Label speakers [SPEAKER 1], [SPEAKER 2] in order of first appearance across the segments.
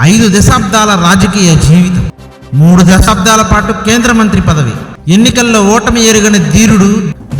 [SPEAKER 1] 5 దశాబ్దాల రాజకీయ జీవితం, 3 దశాబ్దాల పాటు కేంద్ర మంత్రి పదవి, ఎన్నికల్లో ఓటమి ఎరుగని ధీరుడు,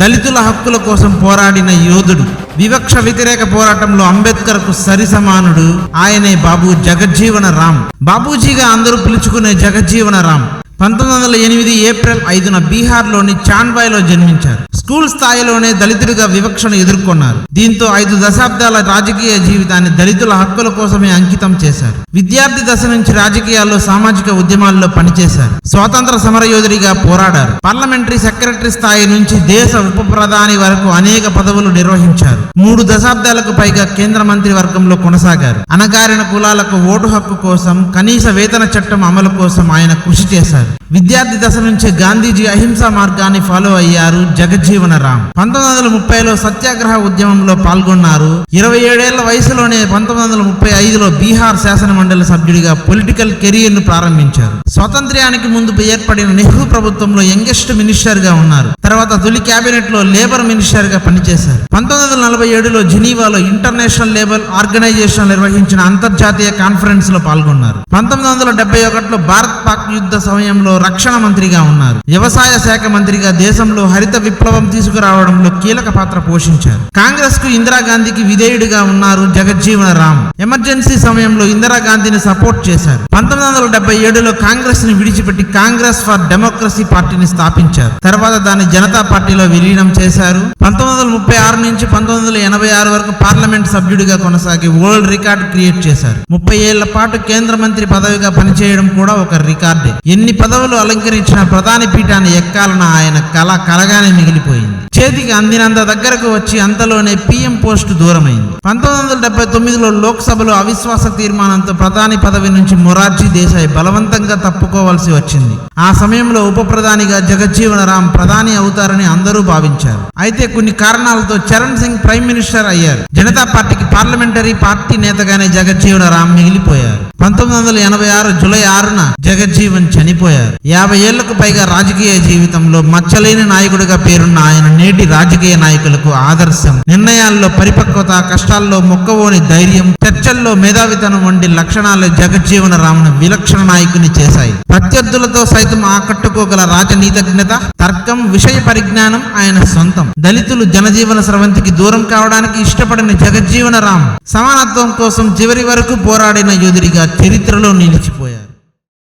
[SPEAKER 1] దళితుల హక్కుల కోసం పోరాడిన యోధుడు, వివక్ష వ్యతిరేక పోరాటంలో అంబేద్కర్కు సరిసమానుడు. ఆయనే బాబు జగజ్జీవన రామ్. బాబూజీగా అందరూ పిలుచుకునే జగజ్జీవన రామ్ 1908 ఏప్రిల్ 5న బీహార్లోని చాండ్వాయ్లో జన్మించారు. స్కూల్ స్థాయిలోనే దళితుడిగా వివక్షను ఎదుర్కొన్నారు. దీంతో 5 దశాబ్దాల రాజకీయ జీవితాన్ని దళితుల హక్కుల కోసమే అంకితం చేశారు. విద్యార్థి దశ నుంచి రాజకీయాల్లో సామాజిక ఉద్యమాల్లో పనిచేశారు. స్వాతంత్ర సమరయోధుడిగా పోరాడారు. పార్లమెంటరీ సెక్రటరీ స్థాయి నుంచి దేశ ఉప ప్రధాని వరకు అనేక పదవులు నిర్వహించారు. 3 దశాబ్దాలకు పైగా కేంద్ర మంత్రి వర్గంలో కొనసాగారు. అణగారిన కులాలకు ఓటు హక్కు కోసం, కనీస వేతన చట్టం అమలు కోసం ఆయన కృషి చేశారు. విద్యార్థి దశ నుంచే గాంధీజీ అహింసా మార్గాన్ని ఫాలో అయ్యారు జగజ్జీవన రామ్. 1930లో సత్యాగ్రహ ఉద్యమంలో పాల్గొన్నారు. 27 ఏళ్ల వయసులోనే 1935లో బీహార్ శాసన మండలి సభ్యుడిగా పొలిటికల్ కెరీర్ ను ప్రారంభించారు. స్వాతంత్ర్యానికి ముందు ఏర్పడిన నెహ్రూ ప్రభుత్వంలో యంగెస్ట్ మినిస్టర్ గా ఉన్నారు. తర్వాత తొలి కేబినెట్ లో లేబర్ మినిస్టర్ గా పనిచేశారు. 1947లో జెనీవాలో ఇంటర్నేషనల్ లేబర్ ఆర్గనైజేషన్ నిర్వహించిన అంతర్జాతీయ కాన్ఫరెన్స్ లో పాల్గొన్నారు. 1971లో భారత్ పాక్ యుద్ధ సమయంలో రక్షణ మంత్రిగా ఉన్నారు. వ్యవసాయ శాఖ మంత్రిగా దేశంలో హరిత విప్లవం తీసుకురావడంలో కీలక పాత్ర పోషించారు. కాంగ్రెస్ కు ఇందిరాగాంధీకి విధేయుడిగా ఉన్నారు జగజ్జీవన రామ్. ఎమర్జెన్సీ సమయంలో ఇందిరాగాంధీని సపోర్ట్ చేశారు. 1977లో కాంగ్రెస్ ని విడిచిపెట్టి కాంగ్రెస్ ఫర్ డెమోక్రసీ పార్టీని స్థాపించారు. తర్వాత దాన్ని జనతా పార్టీలో విలీనం చేశారు. 1936 నుంచి 1986 వరకు పార్లమెంట్ సభ్యుడిగా కొనసాగి వరల్డ్ రికార్డ్ క్రియేట్ చేశారు. 30 ఏళ్ల పాటు కేంద్ర మంత్రి పదవిగా పనిచేయడం కూడా ఒక రికార్డే. ఎన్ని పదవులు అలంకరించిన ప్రధాని పీఠాన్ని ఎక్కాలన్న ఆయన కళ కలగానే మిగిలిపోయింది. చేతికి అందినంత దగ్గరకు వచ్చి అంతలోనే పీఎం పోస్టు దూరమైంది. 1979లో లోక్సభలో అవిశ్వాస తీర్మానంతో ప్రధాని పదవి నుంచి మొరార్జీ దేశాయ్ బలవంతంగా తప్పుకోవాల్సి వచ్చింది. ఆ సమయంలో ఉప ప్రధానిగా జగజ్జీవన రామ్ ప్రధాని అవుతారని అందరూ భావించారు. అయితే కొన్ని కారణాలతో చరణ్ సింగ్ ప్రైమ్ మినిస్టర్ అయ్యారు. జనతా పార్టీకి పార్లమెంటరీ పార్టీ నేతగానే జగజ్జీవన రామ్ మిగిలిపోయారు. 1986 జూలై 6న జగజ్జీవన్ చనిపోయారు. 50 ఏళ్లకు పైగా రాజకీయ జీవితంలో మచ్చలేని నాయకుడిగా పేరున్న ఆయన నేటి రాజకీయ నాయకులకు ఆదర్శం. నిర్ణయాల్లో పరిపక్వత, కష్టాల్లో మొక్కవోని ధైర్యం, చర్చల్లో మేధావితనం వంటి లక్షణాలు జగజ్జీవన రామ్ను విలక్షణ నాయకుని చేశాయి. ప్రత్యర్థులతో సైతం ఆకట్టుకోగల రాజనీతిజ్ఞత, తర్కం, విషయ పరిజ్ఞానం ఆయన సొంతం. దళితులు జనజీవన స్రవంతికి దూరం కావడానికి ఇష్టపడిన జగజ్జీవన రామ్ సమానత్వం కోసం చివరి వరకు పోరాడిన యోధుడిగా చరిత్రలో నిలిచిపోయారు.